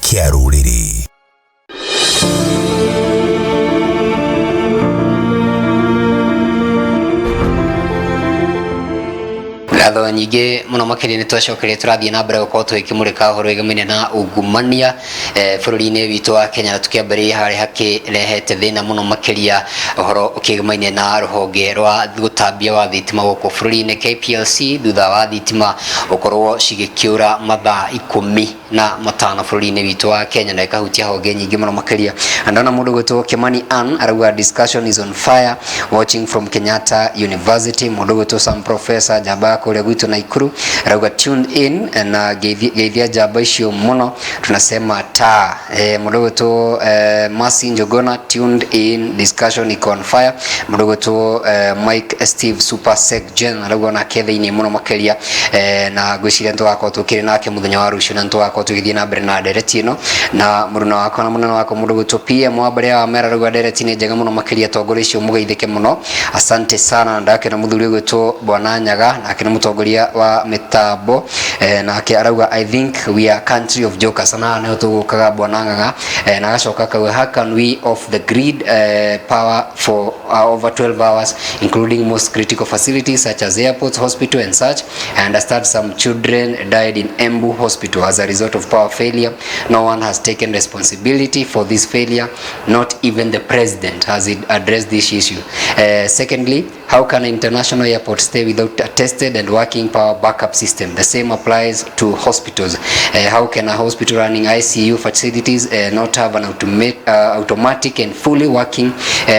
kia ruriri. Gatho nyingi muno makiri ni twacokerie turathie na mbere gukorwo twikimurika horo igamine na ungumania bururi-ini witu wa Kenya na tukiambere hari hakirehete thina muno makiria horo ukigamaine na ruhonge rwa gutambia wa thitima guku bururi-ini KPLC thutha wa thitima ukorwo cigikiura mathaa 15 bururi-ini witu wa Kenya na ikahutia honge nyingi muno makiria. Andona mundu gwitwo Kimani Ann arauga discussion is on fire watching from Kenyatta University. Mundu gwitwo Sam Professor Jamba kule gwitu na Ikuru arauga tuned in na geithia jamba icio muno tunasema ta mundu gwitwo Masi Njogona tuned in discussion iko on fire. Mundu gwitwo Mike Steve Super Sec Gen arauga na kethe-ini muno makiria na gwiciria ntwako tukiri nake muthenya wa rucio na ntwako tugithie na mbere na dereti ino na muruna wako na munene wako mundu gwitwo PM wa mbere wa mera arauga dereti ni njega muno makiria tongore icio mugeithike muno. Asante sana ndake na muthuri gwitwo Bwana Nyaga na mutongoria wa mitambo na arauga I think we are country of jokers na ne tugukaga Bwana Nyaga na gacoka kawe how can we off the grid power for over 12 hours including most critical facilities such as airports, hospital and such. I understand some children died in Embu hospital as a result of power failure. No one has taken responsibility for this failure. Not even the president has addressed this issue. Secondly, how can an international airport stay without a tested and working power backup system? The same applies to hospitals. How can a hospital running ICU facilities not have an automatic and fully working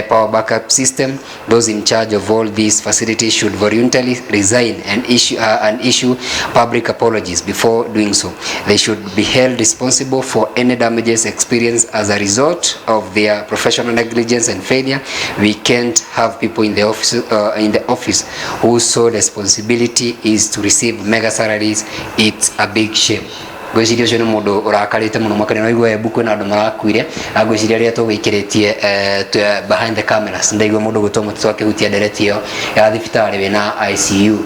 power backup system? Those in charge of all these facilities should voluntarily resign and issue public apologies before doing so. They should be held responsible for any damages experienced as a result of their professional negligence and failure. We can't have people in the office whose sole responsibility is to receive mega salaries. It's a big shame. Gwiciria ucio ni mundu urakarite muno makani no igwe buku na andu marakuire na gwiciria ria tugikiritie behind the cameras ndaigwe mundu gutwa mutito wake hutia dereti yo ya thibitari we na ICU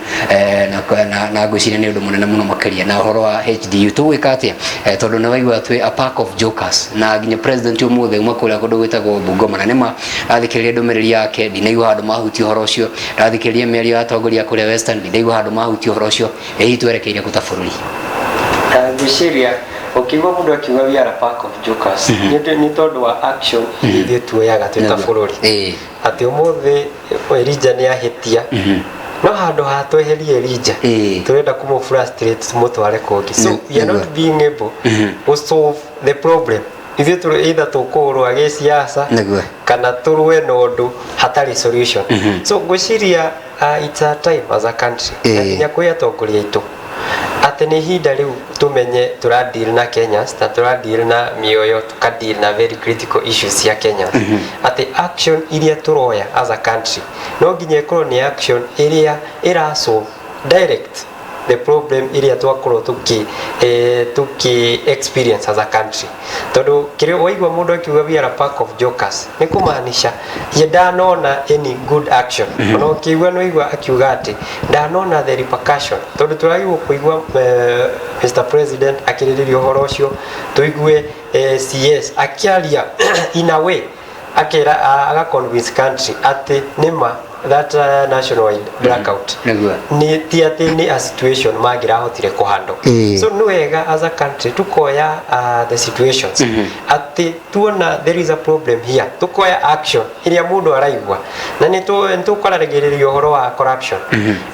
na gwiciria ni undu munene muno makiria na horo wa HDU tuwika atia tondu na waigwa twi a pack of jokers na ginya president umuthe umakuria kundu gwitagwo Bungoma na nima athikiriria ndumiriri yake ndinaigwa handu mahuti horo ucio athikiriria miario atongoria kuria Western ndinaigwa handu mahuti horo ucio twerekeire guta bururi Gwiciria ukigwa mundu akiuga we are a pack of jokers ni tondu wa action ithe tuoyaga twita bururi ati umuthe Elijah ni ahitia no handu ha tweherie Elijah turenda kumu frustrate tumutware kongi so we are not being able to solve the problem ithe turu either tukurwa giciasa kana turwe nondu hatari solution so gwiciria it's a time as a country nya kuya tongoria itu ate ni hinda riu tumenye turadeal na Kenya sta turadeal na mioyo tukadeal na very critical issues ya Kenya ate action iria turoya as a country no nginya ikorwo ni action iria irasolve direct the problem iria twakorwo tuki experience as a country tondu kirio waigwa mundu akiuga we are a pack of jokers ni kumaanisha ye ndanona any good action no kiuga no igwa akiuga ati ndanona the repercussion tondu turagirwo kuigwa Mr President akiririo horo ucio tuigue CS akiaria in a way akira aga convince country ati nima that nationwide blackout ni tiate ni a situation magira hotire kuhando so nwega as a country tukoya the situations ati tuona there is a problem here tukoya action iria mundu araigwa na ni tukoragiririo horo wa corruption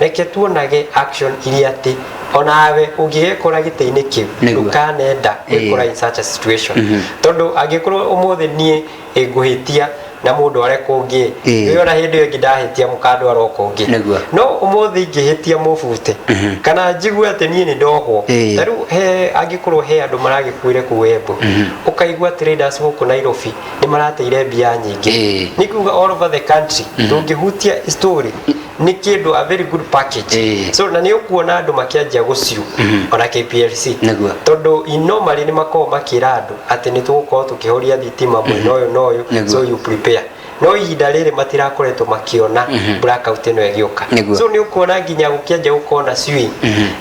reke tuonage action iria ati onawe ugikora giteini kiu ukanenda ikora in such a situation tondu agikorwo umuthe nie nguhitia na mundu areko ungi yona hindi yo ngidahitia mukando aroko ungi no umuthi ngihitia mufute kana njigwe ati nie ni ndohwo taru he agikorwo he andu maragikuire kuwebo ukaigwa traders huko Nairobi ni marateire mbia nyingi nikuga all over the country tungihutia story ni kindu a very good package so na ni ukuona andu makianjia guciu ona KPLC tondu normally ni makoma makira andu ati ni tugukorwo tukihoria thitima mwena uyu no uyu so you prepare no ihinda rĩrĩ matirakoretwo makiona blackout ĩno ĩgĩũka. So nĩ ũkuona nginya gũkĩanjia gũkorwo na swing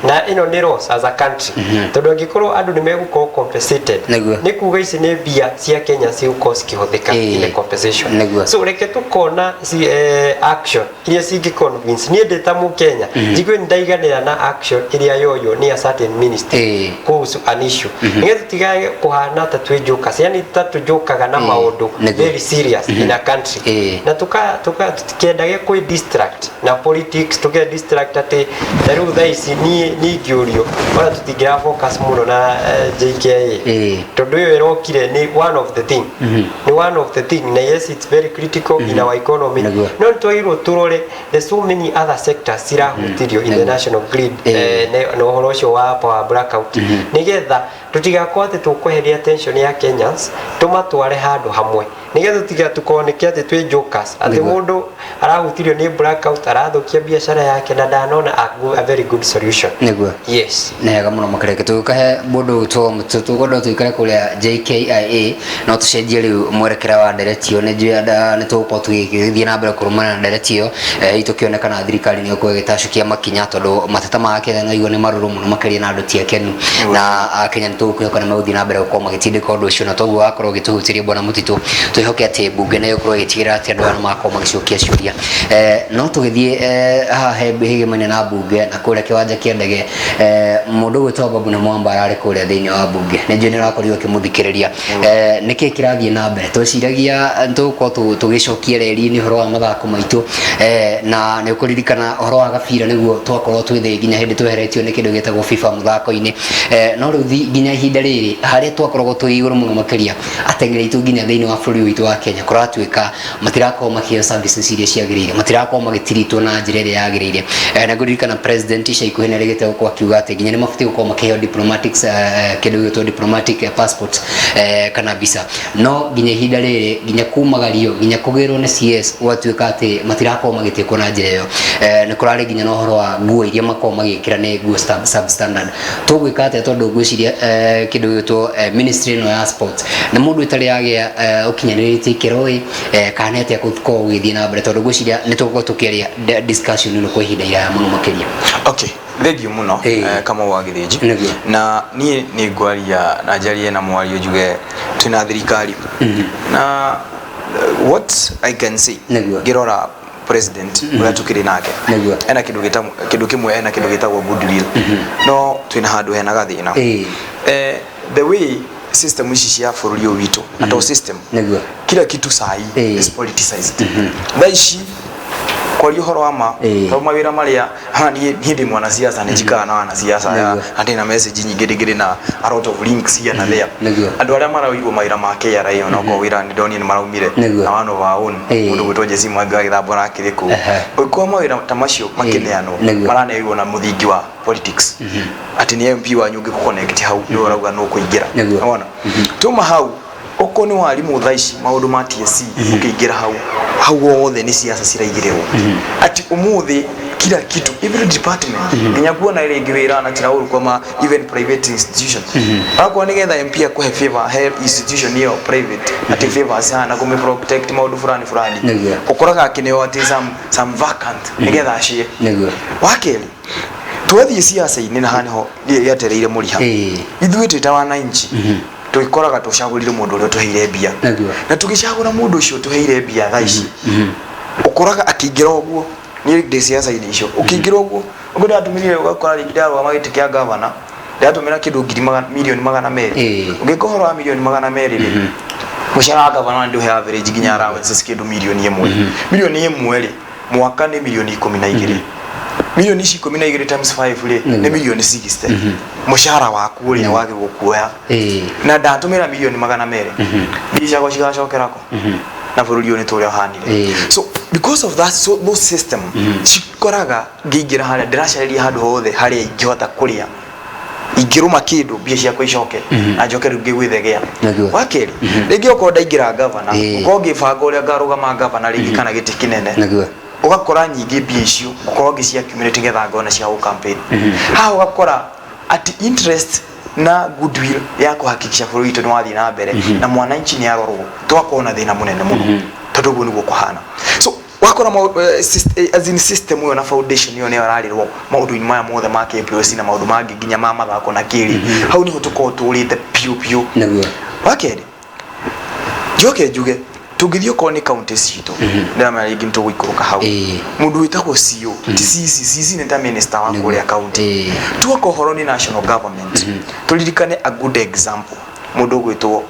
na ĩno nĩ loss as a country tondũ angĩkorwo andũ nĩ megũkorwo compensated nĩ kuga ici nĩ mbia cia Kenya cigũkorwo cikĩhũthĩka in compensation. So reke tũkona action iria cingĩ-convince niĩ ndĩ ta Mũkenya njigwe nĩ ndaiganĩra na action iria yoyo nĩ a certain minister kuhusu an issue nĩgetha tũtigage kũhana ta twĩ jokers, yani ta tũjokaga na maũndũ very serious in a country na tũkendage kwĩ distract na politics, tũke distract atĩ ta rĩu thaa ici niĩ ingĩũrio ona tũtingĩra focus mũno na JKIA tondũ ĩyo ĩrokire nĩ one of the thing na yes it's very critical in our economy no twagĩrĩirwo tũrore there's so many other sectors cirahutirio in the national grid na ũhoro ũcio wa power blackout nĩgetha tũtigakorwo atĩ tũkweheria attention ya Kenyans tũmatware handũ hamwe nĩgetha tũtiga tukoneke atĩ twĩ jokers atĩ mũndũ arahutirio nĩ blackout arathukia biacara yake na ndanona a very good solution. Yes nega mũno makareke tukahe mũndũ tũgũkorwo tũikare kũrĩa JKIA no tũcenjie rĩu mwerekera wa nderetio nĩ tũgũkorwo tũgĩthiĩ na mbere kũrũmana na nderetio itũkĩonekana thirikari nĩ ĩgũkorwo ĩgĩtacũkia makinya tondũ mateta ma Kenya no igua nĩ marũrũ mũno makĩria na andũ ti akenu na Kenya nĩ tũgũkĩoka nĩ magũthiĩ na mbere gũkorwo magĩtindĩka ũndũ ũcio na toguo wakorwo ũgĩtũhutirie Bwana Mũtitũ twĩhoke atĩ bunge nĩ ĩgũkorwo ĩgĩtigĩrĩra atĩ andũ aya nĩ makorwo magĩcokia ciũria no tũgĩthiĩ haha hĩgĩmane na bunge na kũrĩa kĩwanja kĩa ndege mũndũ gwĩtwo Babu na Mwamba ararĩ kũrĩa thĩinĩ wa bunge nĩ njũĩ nĩ ũrakorirwo ũkĩmũthikĩrĩria nĩkĩ kĩrathiĩ na mbere tweciragia tũgũkorwo tũgĩcokia reri-inĩ ũhoro wa mathako maitũ na nĩ ũkũririkana ũhoro wa gabira nĩguo twakorwo twĩthĩ nginya hĩndĩ tweheretio nĩ kĩndũ gĩtagwo FIFA mũthako-inĩ no rĩu nginya ihinda rĩrĩ harĩa twakoragwo twĩ igũrũ mũno makĩria ateng'eri aitũ nginya thĩinĩ wa bũrũri witũ wa Kenya kũratuĩka matirakorwo makĩheo services iria ciagĩrĩire matirakorwo magĩtiritwo na njĩra ĩrĩa yagĩrĩire na ngũririkana president ica ikuhĩ nĩ erĩgĩte gũkorwo akiuga atĩ nginya nĩ mabatiĩ gũkorwo makĩheo diplomatics kĩndũ gĩtwo diplomatic passport kana visa no nginya ihinda rĩrĩ nginya kumagario nginya kũgĩrwo nĩ CS gwatuĩka atĩ matirakorwo magĩtĩkwo na njĩra ĩyo nĩ kũrarĩ nginya na ũhoro wa nguo iria makorwo magĩkĩra nĩ nguo substandard tũgwĩka atĩa tondũ ngwĩciria kĩndũ gĩtwo ministry ĩno ya sports nĩ mũndũ ĩtarĩ yagĩa ũkinyanĩrĩtie ikĩro kana atĩa gũkorwo gũgĩthiĩ na mbere tondũ ngwĩciria nĩ tũgũkorwo tũkĩaria discussion ĩno kwa ihinda iraya mũno makĩria. Okay thengiũ mũno kama wagĩthĩnji na niĩ nĩ ngwaria na njarie na mwario njuge twĩna thirikari na what I can say ngĩrora president ũrĩa tũkĩrĩ nake ena kĩndũ kĩmwe ena kĩndũ gĩtagwo goodwill no twĩna handũ hena gathĩna the way system ici cia bũrũri ũyũ witũ na system kila kitu sahi is politicized thaici kwa ũhoro wa ma to mawĩra marĩa niĩ ndĩ mwana siasa nĩ njikaga na wana siasa atĩ na message nyingĩ ndĩgĩrĩ na a lot of links here na there andũ arĩa maraũigwo mawĩra ma KRA ona kwa wĩra nĩ ndonire nĩ maraumire na one of our own mũndũ gwĩtwo Jesse Mwangi agĩthambwo na akĩrĩ kũu kwa mawĩra ta macio makĩneanwo maraneirwo na mũthingi wa politics atĩ nĩ MP wanyu ũngĩkũconnect hau nĩ ũrauga no kũingĩra ona tuma hau oko ni walimu thaici maundu ma TSC ukĩingĩra hau wothe ni siasa ciraigĩrĩrwo ati umuthi kila kitu every department nginya kuona ile ingĩwĩra na tira kwa even private institutions akwa nigetha MP akuhe favor he institution hiyo private ati favor sana kume protect maundu fulani ukoraga akineo ati some vacant nigetha acie wakeli twathie siasa-inĩ na haniho yatereire mũriha ithuĩ twĩta wananchi twikoraga tũcagũrire mũndũ ũrĩa tũheire mbia na tũgĩcagũra mũndũ ũcio tũheire mbia thaici ũkoraga akĩingĩra ũguo nĩ ndĩ siasa-inĩ icio ũkĩingĩra ũguo ũgũra atumire ũgakora rĩngĩ wa magĩtĩ kĩa governor ndatumĩra kĩndũ milioni 200 ũngĩkohora milioni 200 mũcara wa governor ndio he average nginya allowances kĩndũ milioni 1 rĩ mwaka nĩ milioni 12 milioni 12 times 5 rĩ nĩ milioni 60 mushahara waku ũrĩa wagĩrĩirwo kuoya na ndatumĩra milioni 200 bica go cigacokerako na bũrũri ũyũ nĩ tũrĩa hanire so because of that so those system cikoraga ngĩingĩra harĩa ndĩracarĩria handũ hothe harĩa ingĩhota kũrĩa ingĩrũma kĩndũ mbia ciakwa icoke na njoke rĩu ngĩgwĩthegea wakeri rĩngĩ okorwo ndaingĩra governor ũkorwo ngĩbanga ũrĩa ngarũgama governor rĩngĩ kana gĩtĩ kĩnene ugakora nyingĩ mbia icio ukorwo ngĩcia accumulate ngetha ngona cia campaign ha ugakora at interest na goodwill ya kuhakikisha bũrũri witũ nĩ wathiĩ na mbere na mwananchi nĩ arorwo twakona thĩna mũnene mũno tondu guo niguo kuhana. So wakora as in system yo na foundation yo ne aralirwo maundu-ini maya mothe ma KPLC na maundu mangi nginya ma mathako na kiri hau niho tuko turite piu naguo wakeri joke juge tugithio ko ni county cito ndama rigi mtu gwikuruka hau mundu witagwo CEO TCC neta minister wa kuri county tuko horo ni national government tulirikane a good example mundu gwitwo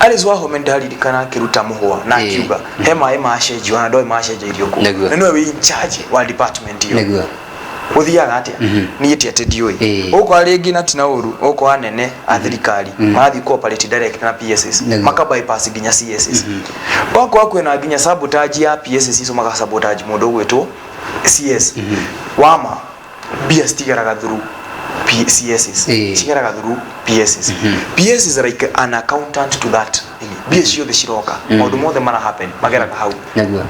Alice Wahome ndaririkana akiruta muhwa na akiuga hema asheji wana doi masheji iliyoku na niwe in charge wa department hiyo uthiaga atia ni ati ndioi uko aringi na tina uru uko anene athirikari mathi corporate direct na PSS maka bypass ginya CSS wako kwena ginya sabotage ya PSS iso maka sabotage mundu gwitwo CS wama bia stigaraga through CSS stigaraga through PSS PS is like an accountant to that bia cio the shiroka maundu mothe mara happen mageraga hau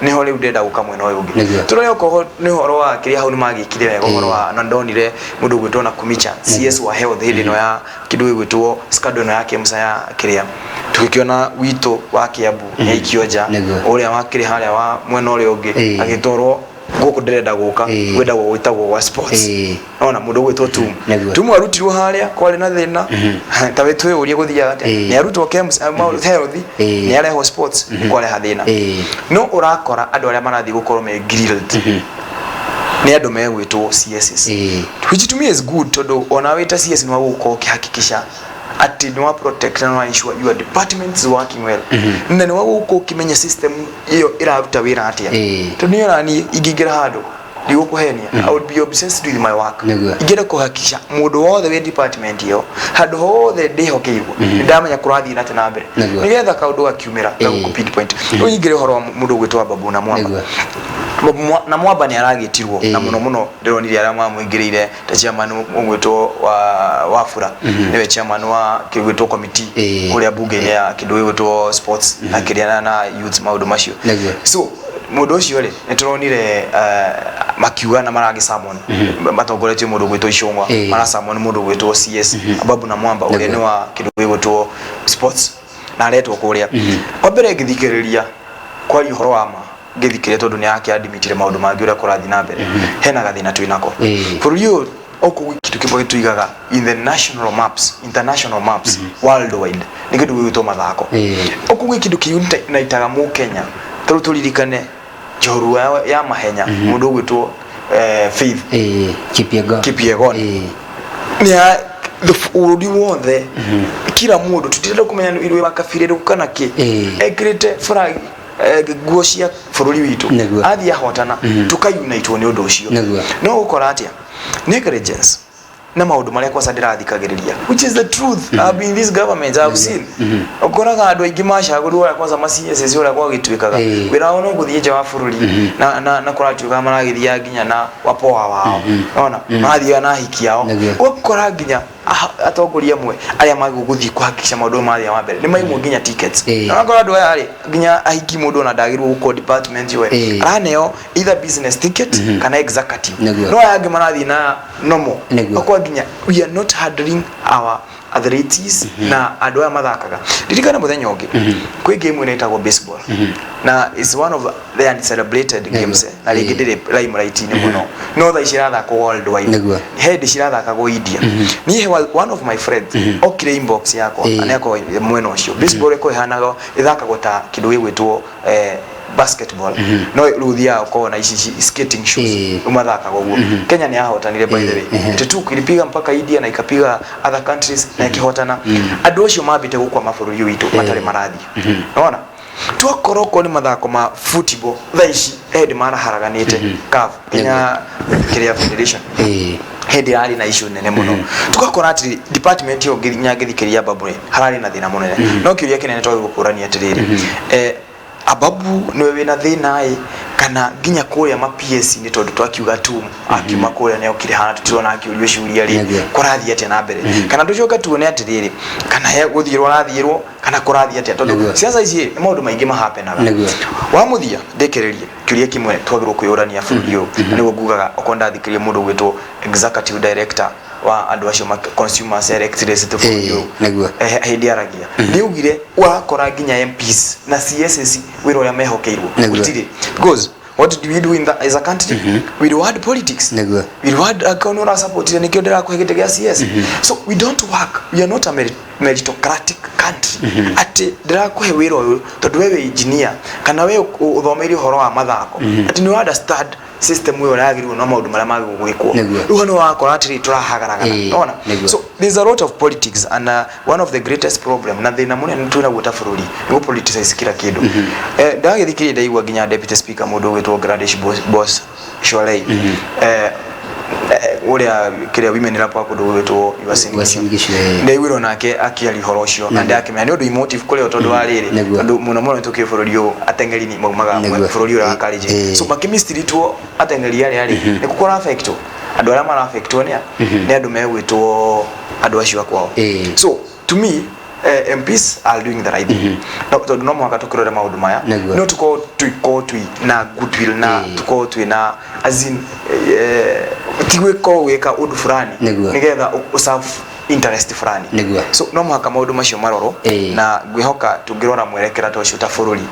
niho riu ndenda guka mwena uyu ungi turore ko ni horo wa kiria hau ni magikire wega horo wa na ndonire mundu gwitwo na kumicha CS wa health hindi no ya kindu gwitwo scandal no yake msaya kiria tukiona wito wa Kiambu ya ikioja uria wakiri haria wa mwena uri ungi agitorwo guku ndirenda guka gwenda gwitagwo wa sports ona mundu gwitwo tumu arutirwo haria kwari na thina ta wetwe uria guthia ni arutwo KMS health ni areho sports kwari hathina no urakora andu aria marathi gukorwo me grilled ni andu megwitwo CSS which to me is good tondu ona wita CS ni waguko kihakikisha ati ni wa protect and ensure your department is working well na ni waguko kimenya system iyo iraruta wira atia tondu ni nani igingira handu ndigukuhenia I would be obsessed with my work igera kuhakikisha mundu wothe we department iyo handu hothe ndihokeirwo ndamenya kurathi na tena mbere nigetha kaundu gakiumira ga pinpoint uyigire horo mundu gwitwa Babu na Mwamba na Mwamba ni aragitirwo na muno ndironire ara mwamwingirire ta chairman ungwitwo wa Fura niwe chairman wa kigwitwo committee kuria bunge ya kindu gwitwo sports na kiria na youth maundu macio so mundu ucio ri nituronire makiuga na maragi salmon matongoretio mundu gwitwo Icungwa mara salmon mundu gwitwo CS Babu na Mwamba uria ni wa kindu gwitwo sports na aretwo kuria kwa mbere ngithikiriria kwa horo wa ma ngithikire tondu ni yake adimitire maundu mangi uria kurathi na mbere hena gathina twinako for you oku kitu kibo tuigaga in the national maps international maps worldwide ni kindu gwitwo mathako oku kitu kiunta na itaga mu Kenya turirikane Njorua ya mahenya mundu gwitwo Faith Kipyegon ni urudi wothe kila mundu tutirenda kumenya irwe makafire kana ki egrete flag guo cia bururi witu athia hotana tukayunitwo ni undu ucio no ukora atia negligence na maundu maria kwa sadira thikagiriria which is the truth I've been in this government I've seen ukoraga andu aingi macagurwo ya kwanza CSS ura kwa gitwikaga wira ono guthie nja wa bururi na kuratuka maragithia nginya na wapoa wao ona mathia na hiki yao ukora nginya atongoria mwe aria maguguthi kuhakikisha maundu mathia wa mbere ni maimwe nginya tickets na wakora andu aya ari nginya ahiki mundu na ndagirwo guko department we araneo either business ticket kana executive no yangi marathi na nomo akwa nginya we are not handling our athletes na andu aya mathakaga ndirikana muthenya ungi kwi game ina itagwo baseball na is one of the uncelebrated games na rigi ndire limelight ni muno no tha icirathaka worldwide head icirathaka India ni one of my friends okire inbox yakwa aneko mwena ucio baseball iko ihanaga ithakagwo ta kindu gigwitwo basketball no ruthia uko na ici skating shoes umathaka guo Kenya ni ahotanire by the way tutuku ilipiga mpaka India na ikapiga other countries na ikihotana andu ucio mabite gukwa mabũrũri witu matari marathi unaona Ukoroku ni mathako ma football thaici head mara haraganite CAF Kenya Kiria Federation head yari na issue nene muno tukakora ati department yo ngithikiria Babure harari na thina munene no kiuria kinene twa gukurania atiriri Ababu niwe wina thina kana nginya kuria ma PS ni tondu twakiuga tu akiuma kuria ne okire hana tutirona akiurio ciuria ri kurathi atia na mbere kana tucoka tuone atiriri kana he guthirwo rathirwo kana kurathi atia tondu siasa ici maundu maingi mahapenaga wa muthia ndekererie kiuria kimwe twagirwo kuyurania bururi uyu niguo ngugaga okonda thikirie mundu gwitwo executive director wa andu acio consumers electricity to bũrũri ũyũ hĩndĩ aragia nĩugire wakora nginya MPs na CSs wĩra ũrĩa mehokeirwo gũtirĩ because what do we do as a country? We reward politics. We reward economic support. So we don't work. We are not a meritocratic country. Ati ndirakuhe wira uyu tondu wewe engineer kana we uthomeire uhoro wa mathako ati ni understand system uyu uragirwo no maundu maria magugwikwo riu no wakora ati turahagaragara unaona. So there's a lot of politics and one of the greatest problem na thina munene tuna guta bururi ni politicize kila kindu. Ndagithikire ndaigwa nginya deputy speaker mundu wetwo Gradesh boss Shwalei uria kiria women rap akundu wetwo Iwasingishu ndaigwiro nake akiari horo ucio na ndakimenya ni undu emotive kuri tondu wa riri tondu muno muno tuki bururi uyu atengeri ni maumaga bururi ura akarije so bakimistritwo atengeri ari ni kukora affect andu aria mara affect ni andu megwitwo andu acio akwao. So to me MPs are doing the right thing. Tondu no mwaka tukirore maundu maya no tuko na goodwill na tuko na as in tigweko weka undu fulani nigetha userve interest fulani. So no mwaka maundu macio maroro na ngwihoka tungirora mwerekera tocio ta bururi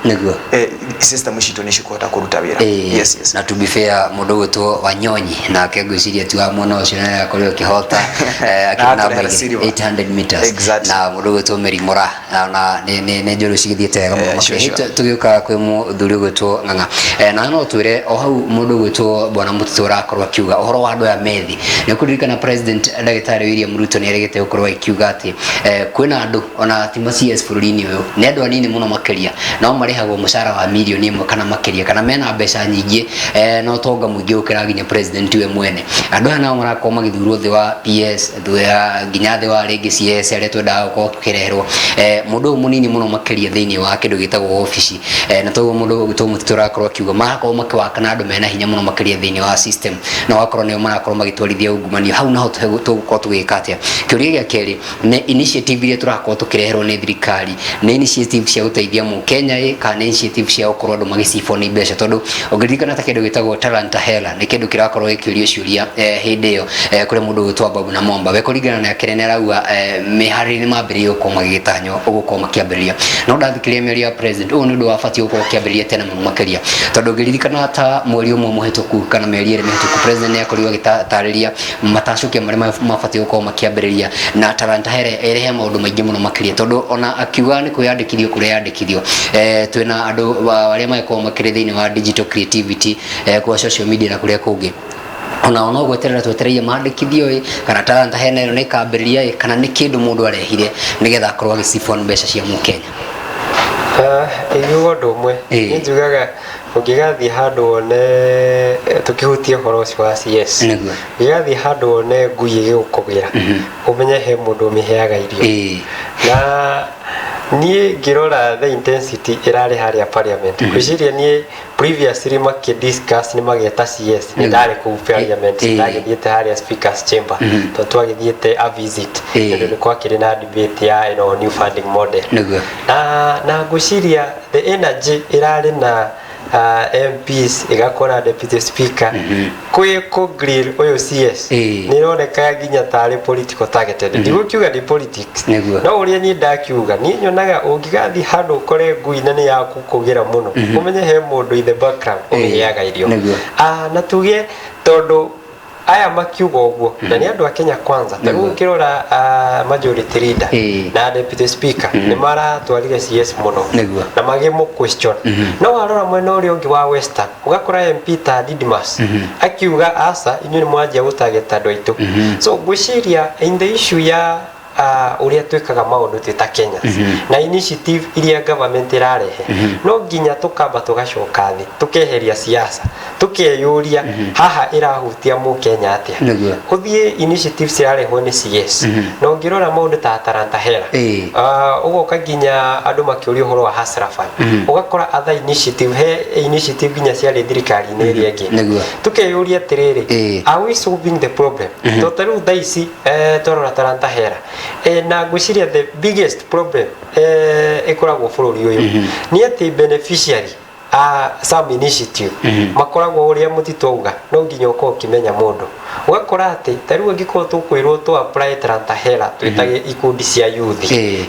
system citu ni cikota kuruta wira. Yes. Na to be fair mundu wetwo Wanyonyi na kengwiciria tu amwe no cio na akorwo kihota akina 800 meters na mundu wetwo Merimora na ne njoro cigithiete wega muno tugiuka kwi muthuri wetwo Ng'ang'a na no twire o hau mundu wetwo bwana Mututura akorwo akiuga uhoro wa andu ya methi ni kuririkana president Dagitari William Ruto ni aregete ukorwo akiuga ati kwina andu ona tima CS bururi-ini uyu ni andu anini muno makiria no marihagwo mushara wa milioni 1 kana makiria kana mena mbeca nyingi no tonga muingi ukira ginya president we mwene andu ana marako magithurwo thi wa PS thuya ginya thi wa regi CS aria twenda gukorwo tukireherwo mundu munini muno makiria thiini wa kindu gitagwo office na toguo mundu gitwo Mututura akorwo akiuga marako makiwaka na andu mena hinya muno makiria thiini wa system na wakorwo ni marakorwo magitwarithia ungumania hau naho tugukorwo tugika atia. Kiuria gia keri ne initiative iria turakorwo tukireherwo ni thirikari ne initiative cia guteithia mu Kenya kana initiative cia gukorwo andu magicifo ni mbeca tondu ongeririkana ta kindu gitagwo talent hela ni kindu kirakorwo gikiurio ciuria hindi iyo kuri mundu witwa Babu na Momba we kuringana na kirene raua mihariri mambiriyo ko magitanyo uguko makiambiriria no ndathikiria meri ya president uyu ni ndu wabati uguko kiambiriria tena makiria tondu ongeririkana ta mweri umwe muhituku kana meri ire mihituku president yakoriwa gitariria matacukia mari mabati uguko makiambiriria na talent hela erehe maundu maingi muno makiria tondu ona akiuga ni kuyandikithio kuri yandikithio twina andu aria maiko makiri thiini wa digital creativity kwa social media na kuria kungi ona gweterera twetereire mandikithio kana talent hena ino ni kambiriria kana ni kindu mundu arehire nigetha akorwo agicifon mbeca cia mu Kenya. Iyo ndomwe njugaga ugigathi handu one tukihutie horo cio wa CS ugigathi handu one ngui igikugira umenye he mundu miheaga irio na nie ngirora the intensity irari haria parliament kuciria nie previously discuss ni mageta CS ni ndari ku parliament ndagithiete haria speakers chamber to twagithiete a visit ndio ni kwa kire na debate ya new funding model na nguciria the energy irari na MPs igakora deputy speaker ko grill oyo CS nironeka ginya tari political targeted ndigukiuga ni politics no uria ni ndakiuga ni nyonaga ungigathi handu kore ngui na ni yaku kugira muno umenye he mundu in the background umiyaga irio na tuge tondu aya makiuga uguo na ni andu a Kenya kwanza tagu kirora majority leader na deputy speaker ni mara twarire CS muno na magemo question no warora mwena uri ungi wa Western ugakora MP ta Didmas akiuga asa inyu ni mwanjia gutageta andu aitu so gwiciria in the issue ya uria twikaga maundu twita Kenya na initiative iria government irarehe no nginya tukamba tugacoka thi tukeheria siasa tukeyuria haha irahutia mu Kenya atia kuthie initiative cirarehwo ni CS no ngirora maundu ta talent hela ugoka nginya andu makiuria horo wa hasra fund ugakora other initiative he initiative nginya ciari thirikari ni iria ingi tukeyuria tiriri are we solving the problem totaru daisi torora talent hela na gwiciria the biggest problem ekoragwo bururi uyu ni ati beneficiary some initiative makoragwo uria mutitouga no nginya uko kimenya mundu ugakora ati tariu ngiko tukwirwo tu apply Trantahela twitage ikundi cia youth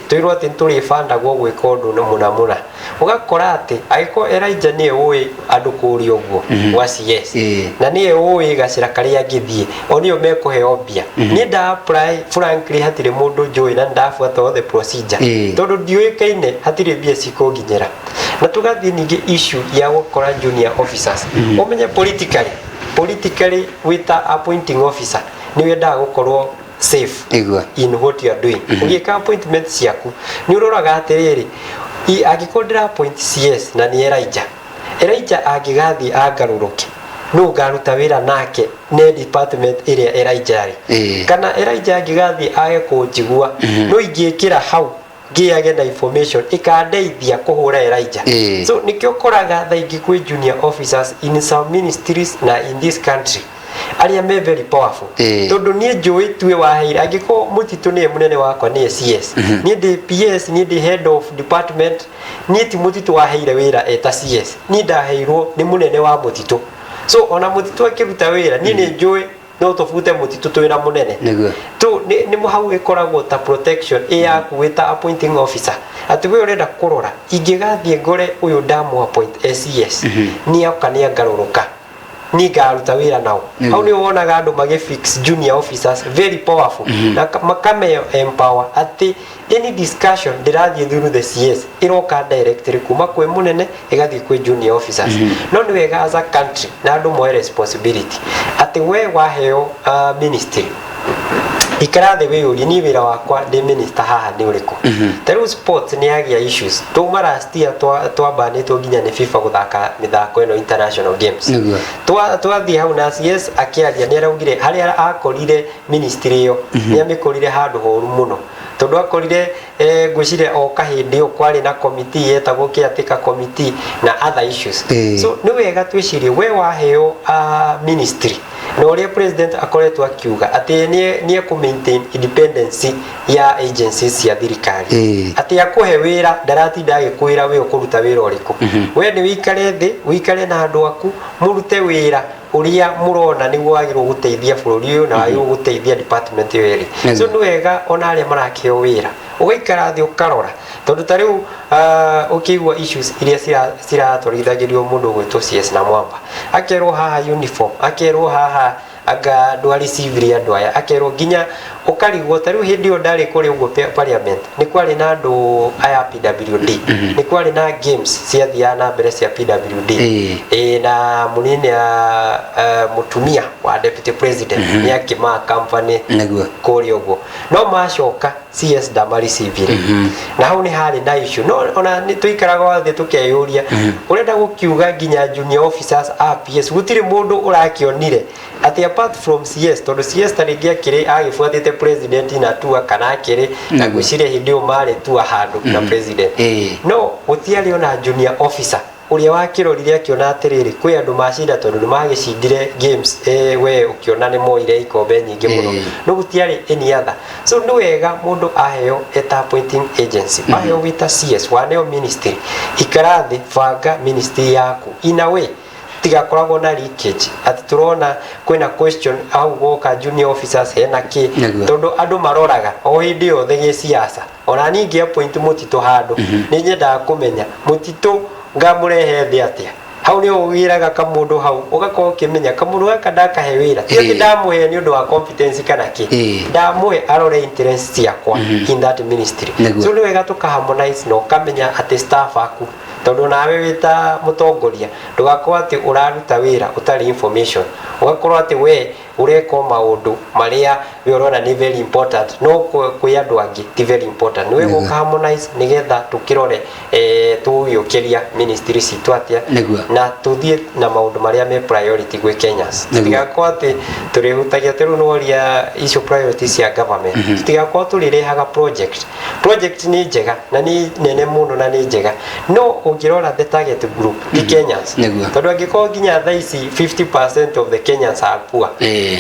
twirwo ati turi fanda gwo gwika undu no munamura ugakora ati aiko Elijah ni uwi andu kuri ogwo wa CS na ni uwi gacira karia ngithie onio mekuheo mbia ni nda apply frankly hatire mundu njui na ndafuata all the procedure tondu ndiuikaine hatire mbia cikunginyira na tugathie ningi issue ya gukora junior officers umenye politically with appointing officer ni wenda gukorwo safe in what you are doing ugika appointment ciaku ni uroraga atiriri agikondera appoint CS na ni Elijah agigathi agaruruke no garuta wira nake ne department area Elijah kana Elijah agigathi age kunjigua no ingiikira hau giage na information ikadeithia kuhura Elijah so nikyo koraga thaingi kwi junior officers in some ministries na in this country aria me very powerful tondu nie njui tue waheira angiko mutitu ni munene wakwa ni CS ni ndi PS ni ndi head of department ni ti mutitu waheire wira eta CS ni ndaheirwo ni munene wa mutitu so ona mutitu akiruta wira ni njui no tofute mutitu twina munene tu ni muhau ikoragwo ta protection ya kuweta appointing officer ati we urenda kurora ingigathie ngore uyu ndamu appoint CS ni akania ngaruruka ni garuta wira nao au ni wonaga andu magefix junior officers very powerful na makame empower ati any discussion ndirathie through the CS iroka directly kuma kwe munene igathie kwe junior officers no ni wega as a country na andu moe responsibility ati we waheo ministry ikarathe we uri ni wira wakwa de minister haha ni uriku tariu sports ni agia issues to marastia to banetwo ginya ni FIFA guthaka mithako eno international games twathie hau na CS akiaria ni araugire haria akorire ministry yo ni amikorire handu horu muno tondu akorire gwicire o kahindi ukwari na committee yetagwo kiatika committee na other issues so ni wega twicirie we waheo ministry no ria president akoretwo akiuga ati ni ku maintain independence ya agencies ya thirikari ati akuhe wira ndaratinda agikwira we ukuruta wira uriku we ni wikare na andu aku murute wira uria murona ni gwagirwo guteithia bururi uyu na wagirwo guteithia department yo eri so ni wega ona aria marakio wira ugaikara thi ukarora tondu tariu ukigwa issues iria ciratwarithagirio mundu gwitwo CS na mwamba akerwo haha uniform akerwo haha aga ndwari civil andu aya akerwo ginya ukarigwo tariu hindi yo ndari kuri ugo parliament ni kwari na andu aya PWD ni kwari na games cia thiana mbere cia PWD na munene mutumia wa deputy president ni akima company kuri ugo no macoka CS damari civil na hau ni hari na issue no ona ni tuikaraga wathe tukeyuria urenda gukiuga ginya junior officers PS gutire mundu urakionire ati apart from CS tondu CS tarigia kire agifuatite president na tua kana kire na gwicire hindi umare tua handu na president no gutiari ona junior officer uria wakirorire akiona atiriri kwi andu macida tondu ni magicindire games we ukiona ni moire ikombe nyingi muno no gutiari any other so ni wega mundu aheo eta appointing agency aheo wita CS waneo ministry ikarathi fanga ministry yaku in a way tiga koragwo na leakage ati turona kwina question au goka junior officers hena ki tondu andu maroraga o hindi yo thege siasa ona ningi appoint mutito handu ni nyenda kumenya mutito ngamurehe thi atia hau ni ugiraga kamundu hau ugakorwo kimenya kamundu gaka ndakahe wira ti ndamuhe ni undu wa competence kana ki ndamuhe arore interest ciakwa in that ministry so ni wega tukaharmonize no kamenya ati staff aku tondu nawe wita mutongoria ndugakorwo ati uraruta wira utari information ugakorwo ati we ureko maundu maria we urona ni very important no kwi andu angi ti very important ni we gukaharmonize nigetha tukirore tuyukiria ministry citu atia na tuthie na maundu maria me priority gwe Kenyans tigakorwo ati turihutagia teru no ria issue priorities ya government tigakorwo turirehaga project ni njega na ni nene muno na ni njega no ungirora the target group the Kenyans tondu angiko ginya thaici 50% of the Kenyans are poor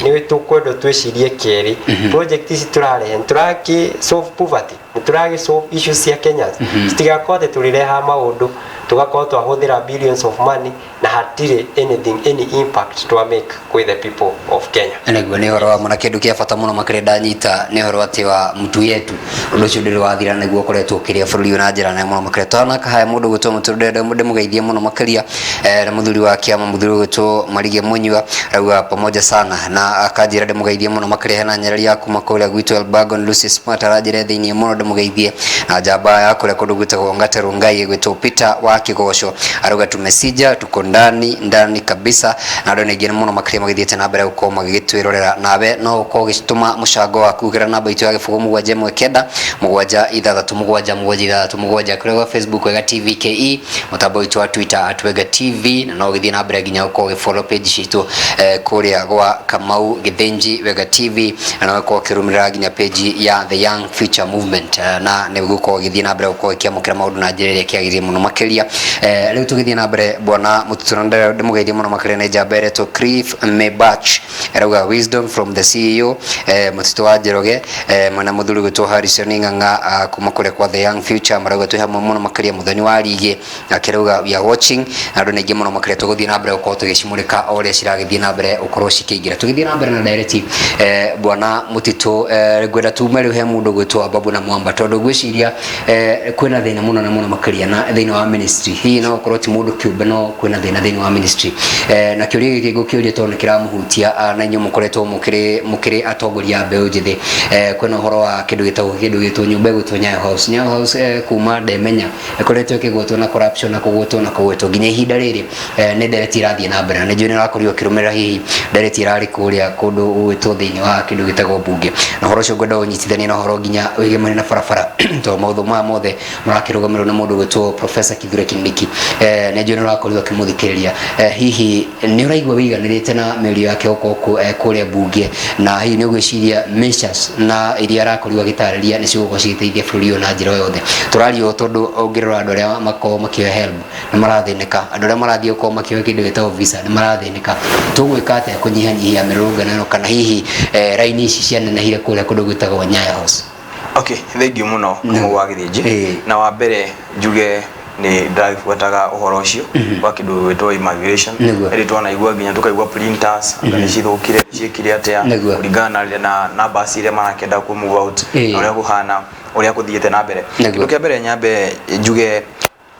ni wetu kwendo twicirie keri project ici turarehe turaki solve poverty turage solve issues cia Kenya stigakorwo turireha maundu tugakorwo twahuthira billions of money na hatire any impact to make with the people of Kenya. Niguo ni horo wa mona kindu kia bata muno makirenda nyita ni horo ati wa mtu yetu undu ucio ndiri wathira niguo koretwo kiria bururi na njira na muno makiretwa na kahaya mundu gutwo muturende mundu mugeithie muno makiria na muthuri wa kiama muthuri gutwo Marige Munyua rauga pamoja sana na akajira de mugeithie muno makiria na nyarari yaku makoria gwitu Elbagon Lucy Smart arajire thiini muno de mugeithie na jaba yako le kundu gwitagwo Ngatero Ngai gwitu Peter wa Kigosho aruga tumesija tuko ndani kabisa na ndo negene muno makiria magithiete na mbere uko magitwirorera nawe no uko gituma mushago waku kugira namba itu ya gifugo mugwaje mwekenda mugwaja ithathatu mugwaja kuri Facebook wega TVKE mutambo itu wa Twitter @wega TV na no githie na mbere ginya uko gifollow page shitu kuria gwa Kamau Githenji wega TV na no uko kirumira ginya page ya The Young Future Movement na ne uko githie na mbere uko kiamukira maundu na njirire kiagirie muno makiria riu tugithie na mbere bwana mututuranda demugeithie muno makiria na jabere to Cliff Mebach erauga wisdom from the CEO mutito wa Jeroge mwana muthuri gutwo Harrison Nganga kuma kure kwa The Young Future marauga tu hamwe muno makiria muthoni wa ligi akirauga we are watching na ndo negi muno makiria tuguthie na mbere uko tugicimurika ore ciragithie na mbere ukorwo cikiingira tugithie na mbere na direct bwana mutito gwenda tumere he mundu gutwo Babu na Mwamba tondu gwiciria kwina thina muno na muno makiria na thina wa ministry hi no ukorwo ti mundu kiumbe no kwina thina wa ministry na kiuria giki gukiuria tondu kiramuhutia na inyu mukoretwo mukiri atongoria mbeu njithi kwina horo wa kindu gitwo nyumba gutwo Nyayo House kuma ndemenya ikoretwo kigwetwo na corruption na kugwetwo nginya ihinda riri ni ndereti irathie na mbere na njuri nakorio kirumirira hihi ndereti irari kuria kundu gwitwo thiini wa kindu gitagwo bunge na horo cio ngwenda unyitithania na horo nginya wigemane na barabara to mautho mothe marakirugamirwo na mundu gwitwo Professor Kithure Kindiki na njuri nakorio kimuthikiriria hihi ni uraigwa wiganirite na mĩario yake Ukoroku kuria bunge na hihi ni ugwiciria measures na iria arakorirwo agitariria ni cio gũciteithia bũrũri na njĩra yothe turario tondu ongirora andu aria makoo makioya help ni marathinika andu aria marathie uko makioya kindu gitagwo visa ni marathinika tugwika atia kunyihanyihia mĩrũrũngano kana hihi raini ici cianenehire kuria kundu gwitagwo Nyayo House. Okay, thank you muno wa Githĩnji na wa mbere njuge ni drive wataga uhoro ucio wa kindu wetwo immigration eri twana igwa ginya tukaigwa printers ngani cithukire ciekire atia kuringana na basi ile marakenda ku move out na uria kuhana uria kuthiete na mbere kindu kia mbere nyambe njuge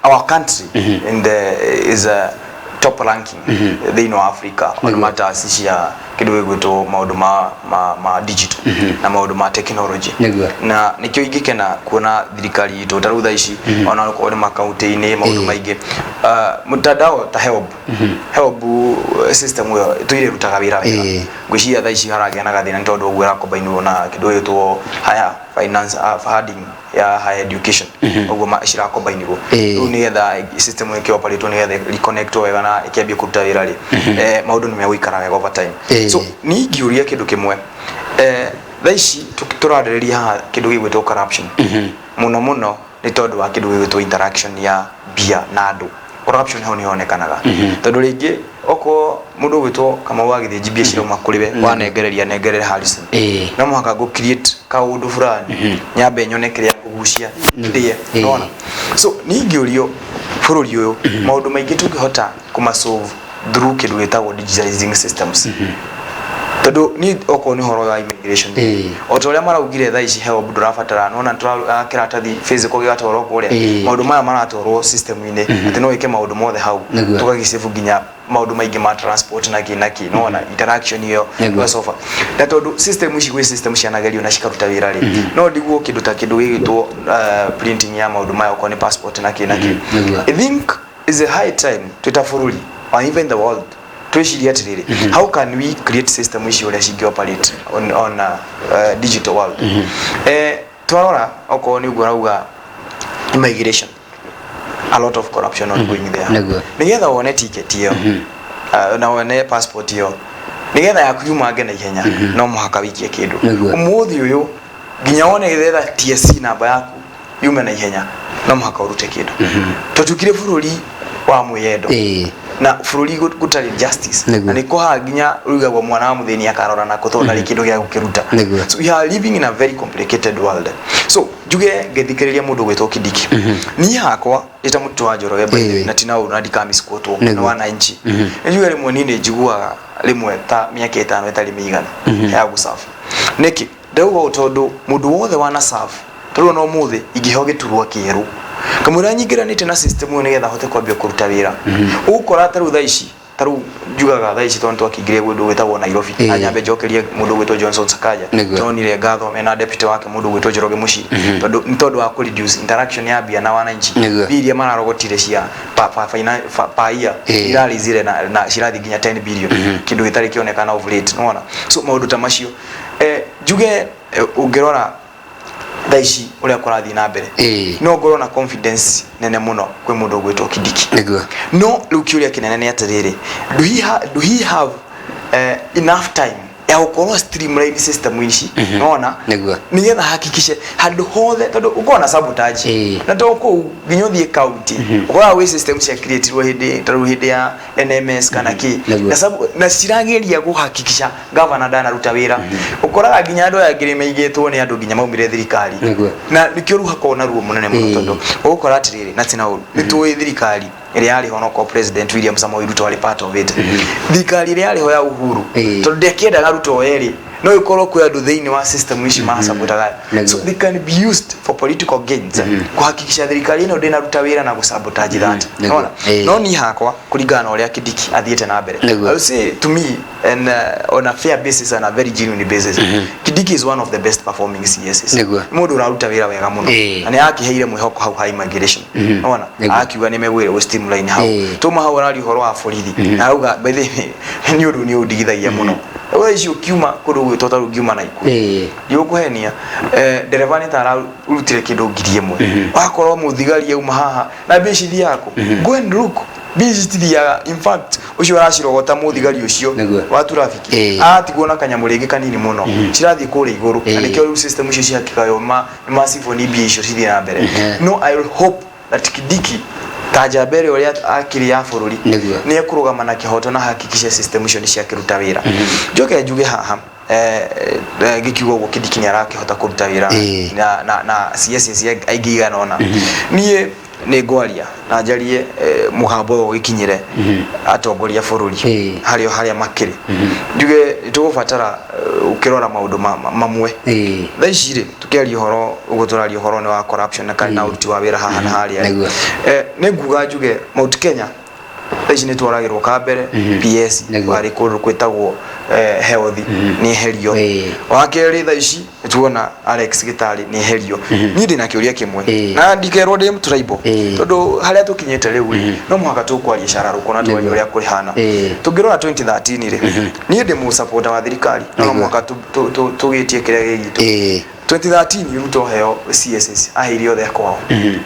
our country in the is a top ranking thĩinĩ wa Africa on matters cia kindu gwitwo maundu ma digital na maundu ma technology na nikio ingikena kuona thirikari itu tarutha ici ona uko ni makaunti-ini maundu maingi mutandao ta help system yo tuire rutaga wira wega ngwiciria tha ici haragia na gathina tondu uguo rakombainwo na kindu gwitwo higher finance funding ya higher education uguo cirakombainirwo riu ni getha system ĩyo operate ni getha reconnect wega na ikiambia kuruta wira ri maundu ni megũikara wega over time so ni ngiuria kindu kimwe tha ici turarĩrĩria haha kindu gĩgwĩtwo corruption muno ni tondu wa kindu gĩgwĩtwo interaction ya bia na andu corruption hau ni honekanaga tondu ringi oko mundu gwitwo kama wa Githĩnji bia cirauma kuriwe wanengerera Harrison no muhaka go create kaundu fulani nyambe nyone kiria kugucia ndiye unaona so ni ngiurio bururi uyu maundu maingi tungihota kuma solve through kindu gitagwo digitalizing systems tondu ni oko ni horo ya immigration otoria maraugire tha ici help ndurabatara nona turakira tathi physical gigatoro kuria maundu maya maratorwo system-ini ati no wike maundu mothe hau tugagicefu ginya maundu maingi ma transport na kinaki nona interaction iyo kwa sofa na tondu system ici gwe system cianagerio na cikaruta wira ri no ndiguo kindu ta kindu gigitwo printing ya maundu maya oko ni passport na kinaki I think is a high time tutafuruli or even the world twiciria atiriri how can we create system ici uria cingi operate on digital world twarora oko ni uguo rauga immigration a lot of corruption ongoing there nigetha wone ticket iyo na wone passport iyo nigetha yakuyuma ngena ihenya no muhaka wikie kindu umuthi uyu ginya wone getha TSC namba yaku yume na ihenya no muhaka urute kindu tutukire bururi wa mwiyendo na bururi gutari justice na niko haginya rugagwo mwana wa muthini akarora na kuthona rikindu gya gukiruta. So we are living in a very complicated world. So juge ngethikiriria mundu gwitwo Kidiki ni hakwa ita mutu wa Njoroge by na tina unandika misikotwo na wananchi juge rimwe nini njiguaga rimwe ta miaka 5 itari migana ya gusafu niki ndauga utondu mundu wothe wana safu turu no muthi igihoge turwa kieru kamura nyigiranite na system yo nigetha hote kwambia kuruta wira ukora taru thaici taru jugaga thaici tonto akigire gwe wetagwo Nairobi anyambe jokerie mundu gwetwo Johnson Sakaja tonire gatho mena deputy wake mundu gwetwo Njoroge Mushi tondu wa ku reduce interaction ya bia na wananchi biria mararogotire cia pa year irali zire na shirathi ginya 10 billion kindu gitari kionekana of late unaona. So maundu ta macio juge ungirora thaici uria kurathi na mbere no ngoro na confidence nene muno kwe mundu gwetwo Kidiki no lukiuria kinene ni atiriri do he have enough time ya ukoro streamline system ici unaona nigetha hakikishe handu hothe tondu ukona sabotage na toko ginyothie county ukora we system cia creative hindi ya NMS kana ki na cirageria guhakikisha governor ndana ruta wira ukora ginya ndo ya ngiri meigetwo ni andu ginya maumire thirikari na nikio ruha kona ruo munene muno tondu ukora atiriri na tina uru nitui thirikari iri yari hono ko president William Samoei Ruto wali part of it thirikari iri yari ho ya uhuru tondu ndekienda Ruto eri no ikorwo kwa andu thiini wa system ici masabotaga so they can be used for political gains kuhakikisha thirikari ino ndina ruta wira na gusabotage that no ni hakwa kuringana uria Kidiki athiete na mbere. I will say to me and on a fair basis and a very genuine basis Kidiki is one of the best performing CSs mundu uraruta wira wega muno ani akiheire mwihoko hau hai migration unaona akiuga ni megwire we streamline hau tuma hau rari horo wa borithi na auga by the ni undu ni undigithagia muno wewe icio kiuma kudu gwitota rugiuma na iku yukuhenia dereva ni tara urutire kindu ngiri imwe wakorwo muthigari yauma haha na bici yako go and look bici thiaga in fact ucio aracirogota muthigari ucio wa traffic atiguona kanyamuringi kanini muno cirathi kuri iguru na nikio system ucio ciakikayo massive ni bici cithi na mbere no I will hope that Kidiki tajabere uria akiri ya bururi ni ekurugama na kihoto na hakikisha system icio ni cia kiruta wira joke njuge haha gikiugo gwo Kidiki ni arakihota kuruta wira na CSS aigiga nona nie ni ngwaria na njarie muhambo wo gikinyire atongoria bururi haria makiri njuge tugubatara ukirora maundu mamwe thaicire tukiaria horo ugutoraria horo ni wa corruption na kana uruti wa wira haha na haria ni nguga njuge Mount Kenya thaici ni twaragirwo ka mbere PS wari kundu kwetagwo health ni herio wakeri thaici tuona Alex Gitari ni herio ni ndina kiuria kimwe na ndikerwo ndi tribal tondu haria tukinyete riu no muhaka tukwaria ishara rukona twari uria kuri hana tungirora 2013 ri ni ndi mu supporter wa thirikari no muhaka tugitie kiria gitu 2013 Ruto heo CSS ahirio the kwao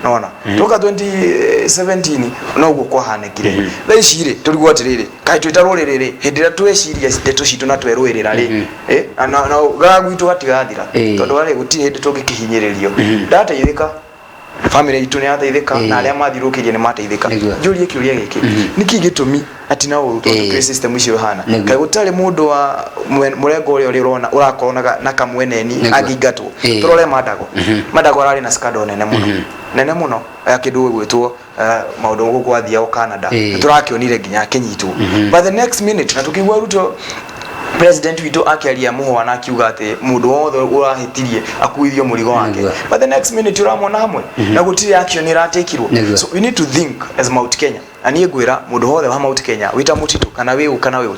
nona toka 2017 no gukwa hanekire thaici turigwo atiriri kai twitarorerere hindira tweciria steto citu na twerwirira ri na gagwitu gatigathira tondu ari gutire hindi tungikihinyiririo ndateithika family itu ni ateithika na aria mathirukirie ni mateithika njurie kiuria giki niki gitumi ati na uru tondu system icio hana kai gutari mundu wa murengo uria urona urakorona na kamweneni agigatwo turore madago arari na skado nene muno akidu gwetwo maundu gukwathia o Canada turakionire ginya kinyitwo but the next minute na tukigwa Ruto president witu akiaria muhwa na akiuga ati mundu wothe urahitirie akuithio murigo wake but the next minute uramona hamwe na gutire action iratekirwo so we need to think as Mount Kenya ani gwira mundu wothe wa Mount Kenya wita mutitu kana we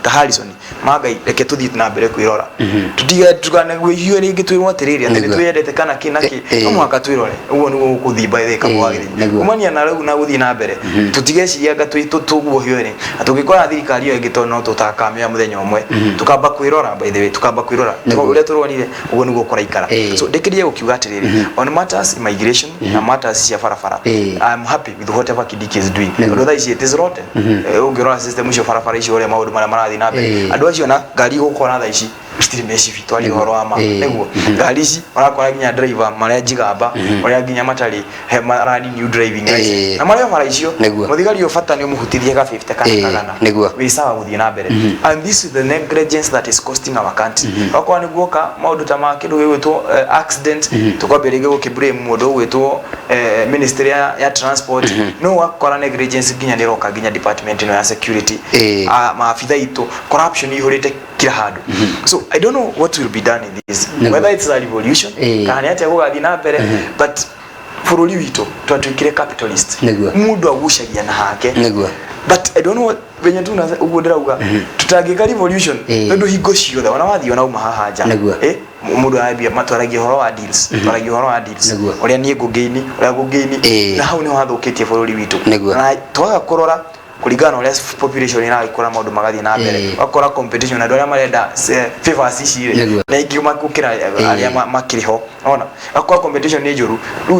ta Harrison magai reke tuthi na mbere kwirora tutige tukane gwihiyo ringi twirwo atiriri ati twiyendete kana kinaki no mwaka twirore uguo ni gukuthimba itheka mwagiri umania na rau na guthi na mbere tutigeciria gatwitu tuguo hiyo atugikora thirikari yo ingitono tutakamia muthenya umwe tukamba kwirora by the way tukamba kwirora uria turwonire uguo ni gukora ikara so ndekirie gukiuga atiriri on matters immigration na matters cia farafara I'm happy with whatever Kidiki is doing although it is rotten ungirora system icio farafara icio uria maundu mara marathi na mbere andu acio na ngari gukora thaici stili meshifi twali horo ama neguo galisi barakora ginya driver maria jigamba maria ginya matali he maradi new driving license na maria mara icio muthigari ofata ni umuhutithie ka 50 kana we sawa guthie na mbere and this is the negligence that is costing our country akwa ni guoka maundu ta ma kindu gwitwo accident tukwambirige gukibure mundu gwitwo ministry ya transport no wakora negligence ginya ni roka ginya department no ya security maafitha itu corruption ihurite kila handu so I don't know what will be done in this whether it's a revolution kana ati gugathi na mbere but bururi wito twatwikire capitalist mundu agushagia na hake but I don't know venye tu uguo ndirauga tutangika revolution ndu hingo ciothe wana wathi ona uma haha mundu arabia matwaragia horo wa deals twaragia horo wa deals uria nie ngugeini na hau ni wathukitie bururi wito na twaga kurora kuligana na population iraikora maundu magathi na mbere akora competition na doria marenda favors icire na ingiuma kukira aria makiriho ona akora competition ni njuru riu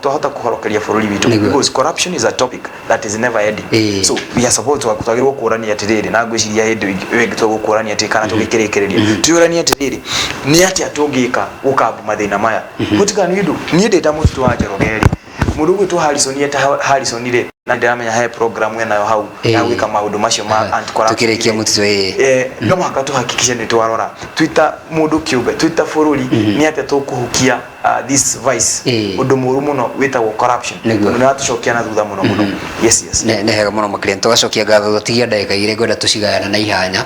tuhota kuhorokeria bururi witu because corruption is a topic that is never ending so we are supposed to kutagirwo kurania atiriri na ngwiciria hindi wengi to gukurania ati kana tugikirikiria tuyurania atiriri ni ati atungika ukabu mathina maya mutika ni ndu ni ndeta mutu wa Njorogeri mundu gwitu Harrison ile na ndiramenya he program enayo hau ya gwika maundu macio ma anti corruption tukirikia mutito no mwaka tuhakikisha ni twarora Twitter mundu kiube Twitter bururi ni ate tukuhukia this vice undu muru muno witagwo corruption na atucokia na thutha muno yes ne hega muno makire tugacokia gatho tigia ndagika ire gwenda tucigayana na ihanya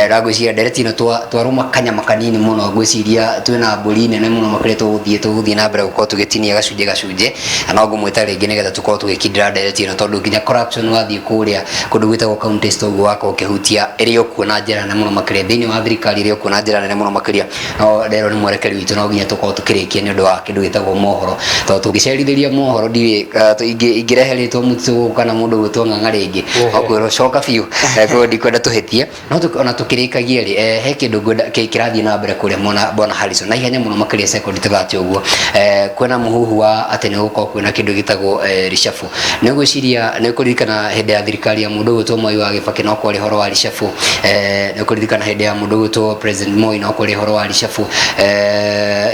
ragwiciria ndereti no twaruma kanya makanini muno gwiciria twina mburi nene muno makire tuguthie na mbere gukorwo tugitinia gacunje na ngo mwita ringi nigetha tukorwo tugikindira ndereti no tondu nginya corruption wathie kuria kundu gwitagwo county stogu wako ukihutia irio kuona njira na muno makire thiini wa thirikari irio kuona njira nene muno makiria no rero ni mwerekeri witu no nginya tukorwo tukirikia ni undu wa kindu gitagwo mohoro tondu tugicerithiria mohoro ndiwe ingireheritwo mutu kana mundu gwitwo ng'ang'a ringi okwiro coka biu ko ndikwenda tuhitie no ona tukirikagia ri he kindu kirathie na mbere kuria bona Harrison na ihenya muno makiria second tigati uguo kwena muhuhu wa ati ni gukorwo kwena kindu gitagwo rishafu ni gwiciria ni kuririkana hende ya thirikari ya mundu gwitwo Moi wa Gibaki no kwari horo wa rishafu ni kuririkana hende ya mundu gwitwo President Moi no kwari horo wa rishafu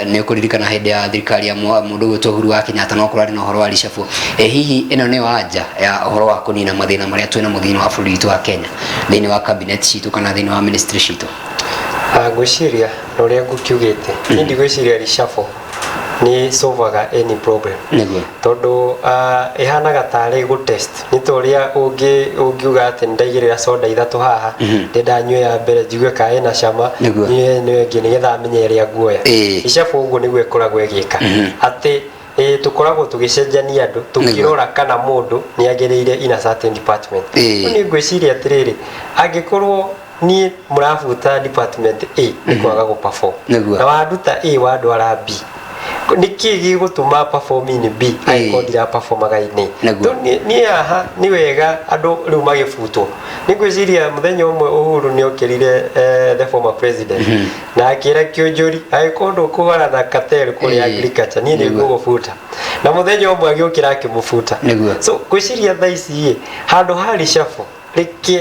ni kuririkana hende ya thirikari ya mundu gwitwo Uhuru wa Kenyatta no kwari no horo wa rishafu hihi ino ni wanja ya horo wa kunina mathina maria twina muthini wa bururi witu wa Kenya thini wa cabinet citu kana thini wa ministry citu gwiciria no ria ngukiugite ndi gwiciria rishafu ni solvaga any problem tondu ihanaga tari go test ni toria ungiuga ati ndaigirira soda ithatu haha ndanywe ya mbere jigue kae na cama ni ngi nigetha amenye ria guoya ishafu uguo niguo ikoragwo igika ati tukoragwo tugicenjania andu tukirora kana mundu ni agiriire in a certain department ni gwiciria atiriri angikorwo ni murafuta department A ni kwaga go perform na waduta A wadwara B niki gigutuma performing B aikondira performaga ini ni aha ni wega andu riu magifutwo ni gwiciria muthenya umwe Uhuru ni okirire the former president na akira kionjuri aikondo kugara na cartel kuri agriculture ni gugufuta na muthenya umwe agiukira akimufuta so gwiciria thaici handu hari shafu riki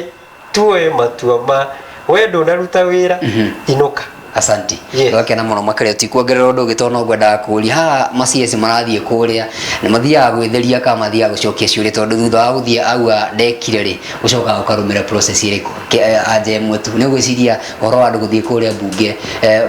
tuwe matua ma wendo naruta wira inuka asanti wakena muno makare tikuongerera undu gitona ngwenda kuria ha maciesi marathie kuria ni mathia gwitheria ka mathia gucokia ciuri tondu thutha wa guthia aua ndekire ri ucoka ukarumira process iriku aje mwetu ni gwiciria horo wa andu guthie kuria bunge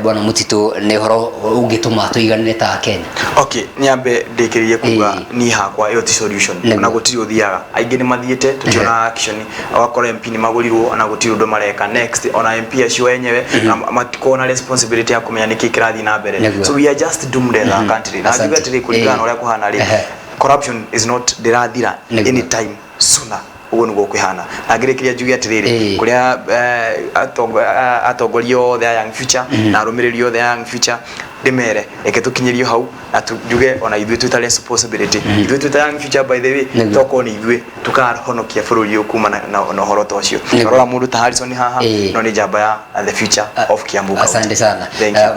bwana Mutito ni horo ungituma tuiganire ta Kenya okay niambe ndikiririe kuga ni hakwa yo ti solution na gutiri uthiaga aingi ni mathiete tutiona action awakora MP ni magurirwo na gutiri undu mareka next ona MP acio enyewe matikona responsibility ya kumenya niki kirathi na mbere so we are just doomed as a country na ndiga tiri kuligana uria kuhana ri corruption is not dirathira any time sooner ugo nugo kwihana agirikiria jugi atiriri kuria atongorio the young future na rumiririo the young future ndimere eke tukinyirio hau na tujuge ona ithuĩ twĩ ta responsibility ithuĩ twĩ ta young future by the way toko ni ithuĩ tukahonokia bũrũri ũyũ kuma na ũhoro ta ũcio rora mũndũ ta Harrison haha no nĩ njamba ya the future of Kiambu. Asante sana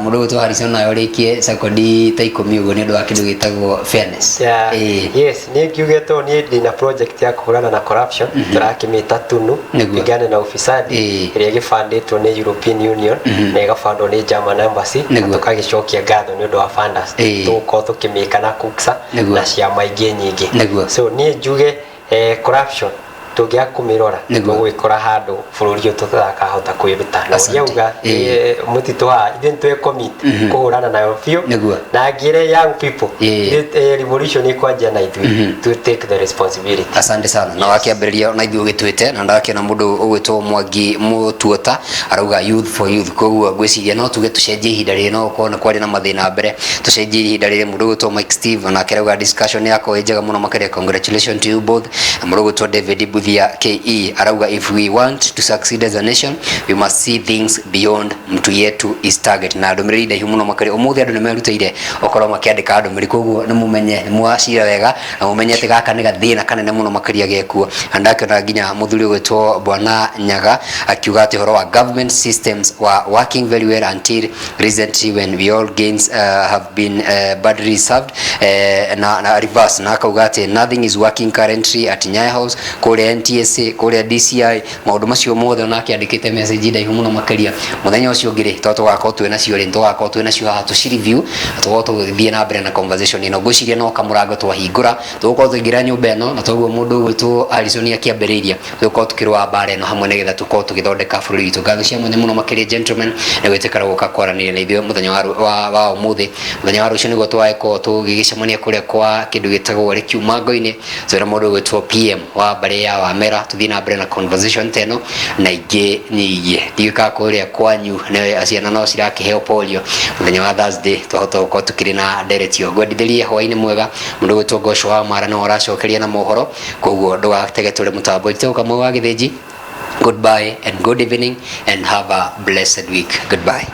mũndũ ũyũ Harrison nayo rĩkie sekondi ta 10 ũguo nĩ ũndũ wa kĩndũ gĩtagwo fairness. Yes nĩ ngiugetwo niĩ ndĩna project ya kũhũrana na corruption tũrakĩmĩta tunu igane na ufisadi ĩrĩa gĩbandĩtwo nĩ European Union na ĩgabandwo nĩ German Embassy tũkagĩcokia ngatho nĩ ũndũ wa funders tũgũkorwo tũkĩmĩka na kuksa na ciama ingĩ nyingĩ. So niĩ njuge corruption tũngĩa kũmĩrora tũgwĩkora handũ bũrũri ũyũ tũtakahota kwĩruta na yauga mũtitũ ha ithuĩ twĩ commit kũhũrana nayo biũ na ngĩre young people revolution ĩkwanjia na ithuĩ to take the responsibility. Asante sana na wakĩambĩrĩria na ithuĩ ũgĩtwĩte na ndakĩona mũndũ ũgwĩtwo Mwangi Mũtuota arauga youth for youth koguo ngwĩciria no tuge tũcenjie ihinda rĩrĩ no ũkorwo nĩ kwarĩ na mathĩna mbere tũcenjie ihinda rĩrĩ mũndũ ũgwĩtwo Mike Steve na akĩrauga discussion yako ĩ njega mũno makĩria congratulations to you both na mũndũ ũgwĩtwo David Buthia KE arauga if we want to succeed as a nation we must see things beyond mtu yetu is target na ndũmĩrĩri ndaihu mũno makĩria ũmũthĩ andũ nĩ merutĩire okorwo makĩandĩka ndũmĩrĩri koguo nĩ mũmenye nĩ mwacira wega na mũmenye atĩ gaka nĩ gathĩna kanene mũno makĩria gekuo na ndakĩona nginya mũthuri ũgwĩtwo Bwana Nyaga akiuga atĩ ũhoro wa government systems were working very well until recently when we all gains have been badly served na reverse na akauga atĩ nothing is working currently at Nyayo House kũrĩa NTSA kũrĩa DCI maũndũ macio mothe na akĩandĩkĩte message ndaihu mũno makĩria mũthenya ũcio ũngĩ tũgakorwo twĩna cio rĩ tũgakorwo twĩna cio haha tũci review tũgakorwo tũgĩthiĩ na mbere na conversation ĩno ngwĩciria no kamũrango twahingũra tũgakorwo tũingĩra nyũmba ĩno na toguo mũndũ ũgwĩtwo Harrison akĩambĩrĩria tũgakorwo tũkĩrũa mbara ĩno hamwe nĩgetha tũkorwo tũgĩthondeka bũrũri witũ. Ngatho cia mwanya mũno makĩria gentlemen na gwĩtĩkĩra gũka kwaranĩria na ithuĩ mũthenya wa ũmũthĩ mũthenya wa rũciũ nĩguo tũgakorwo tũgĩgĩcemania kũrĩa kwa kĩndũ gĩtagwo Rekiumango-inĩ twĩna mũndũ ũgwĩtwo PM wa mbarĩ ya Wamera tũthiĩ na mbere na conversation teno na ingĩ nyingĩ ndĩka kũrĩa kwanyu na ciana no cirakĩheo polio mũthenya wa Thursday twahota gũkorwo tũkĩrĩ na nderetio ngwendithĩrie hwaĩ-inĩ mwega mũndũ ũgwĩtwo Ngocũ wa Mara no ũracokeria na mohoro koguo ndũgatege tũrĩ mũtambo itũ kamwe wa gĩthĩnji. Goodbye and good evening and have a blessed week. Goodbye.